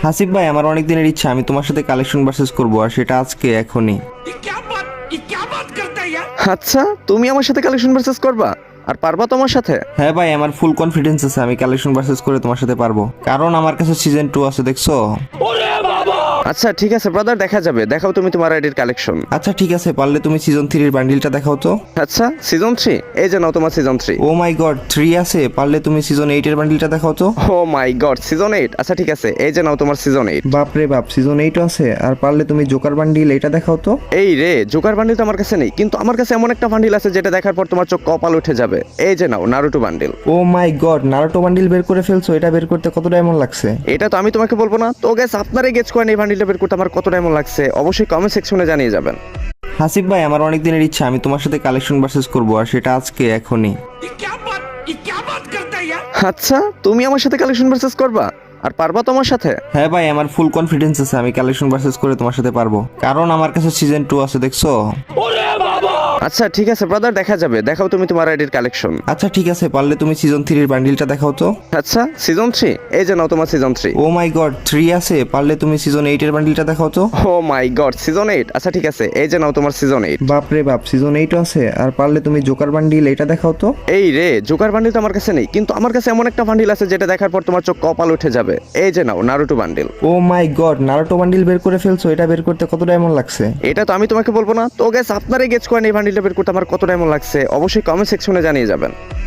হাসিব ভাই, আমার অনেক দিনের ইচ্ছা আমি তোমার সাথে কালেকশন ভার্সেস করবো, আর সেটা আজকে এখনই। আচ্ছা, তুমি আমার সাথে কালেকশন ভার্সেস করবা আর পারবা তোমার সাথে? হ্যাঁ ভাই, আমার ফুল কনফিডেন্স আছে আমি কালেকশন ভার্সেস করে তোমার সাথে পারবো, কারণ আমার কাছে সিজন 2 আছে, দেখছো? আচ্ছা ঠিক আছে ব্রাদার, দেখা যাবে। দেখাও তুমি তোমার আইডির কালেকশন। আচ্ছা ঠিক আছে, পারলে তুমি সিজন 3 এর বান্ডিলটা দেখাও তো। আচ্ছা সিজন 3, এই যে নাও তোমার সিজন 3। ও মাই গড, 3 আছে? পারলে তুমি সিজন 8 এর বান্ডিলটা দেখাও তো। ও মাই গড, সিজন 8। আচ্ছা ঠিক আছে, এই যে নাও তোমার সিজন 8। বাপ রে বাপ, সিজন 8 আছে? আর পারলে তুমি জোকার বান্ডিল এটা দেখাও তো। এই রে, জোকার বান্ডিল তো আমার কাছে নেই, কিন্তু আমার কাছে এমন একটা বান্ডিল আছে যেটা দেখার পর তোমার চোখ কপাল উঠে যাবে। এই যে নাও নারুটো বান্ডিল। ও মাই গড, নারুটো বান্ডিল বের করে ফেলছো? এটা বের করতে কত ডায়মন্ড লাগছে? এটা তো আমি তোমাকে বলবো না তো গ্যাস, আপনারাই গেস করেন এই বান্ডিলটা বের করতে আমার কত ডায়মন্ড লাগছে। অবশ্যই কমেন্ট সেকশনে জানিয়ে যাবেন। হাসিব ভাই, আমার অনেক দিনের ইচ্ছা আমি তোমার সাথে কালেকশন ভার্সেস করবো, আর সেটা আজকে এখনই। আচ্ছা, তুমি আমার সাথে কালেকশন ভার্সেস করবা আর পারবা তোমার সাথে? হ্যাঁ ভাই, আমার ফুল কনফিডেন্স আছে আমি কালেকশন ভার্সেস করে তোমার সাথে পারবো, কারণ আমার কাছে সিজন 2 আছে, দেখছো? আচ্ছা ঠিক আছে ব্রাদার, দেখা যাবে। দেখাও তুমি তোমার আইডির কালেকশন। আচ্ছা ঠিক আছে, পারলে তুমি সিজন 3 এর বান্ডিলটা দেখাও তো। আচ্ছা সিজন 3, এই যে নাও তোমার সিজন 3। ও মাই গড, 3 আছে? পারলে তুমি সিজন 8 এর বান্ডিলটা দেখাও তো। ও মাই গড, সিজন 8। আচ্ছা ঠিক আছে, এই যে নাও তোমার সিজন 8। বাপ রে বাপ, সিজন 8 আছে? আর পারলে তুমি জোকার বান্ডিল এটা দেখাও তো। এই রে, জোকার বান্ডিল তো আমার কাছে নেই, কিন্তু আমার কাছে এমন একটা বান্ডিল আছে যেটা দেখার পর তোমার চোখ কপাল উঠে যাবে। এই যে নাও নারুটো বান্ডিল। ও মাই গড, নারুটো বান্ডিল বের করে ফেলছো? এটা বের করতে কত ডায়মন্ড লাগছে? এটা তো আমি তোমাকে বলবো না তো গ্যাস, আপনারাই গেস করেন এই বান্ডিলটা বের করতে আমার কত ডায়মন্ড লাগছে। অবশ্যই কমেন্ট সেকশনে জানিয়ে যাবেন।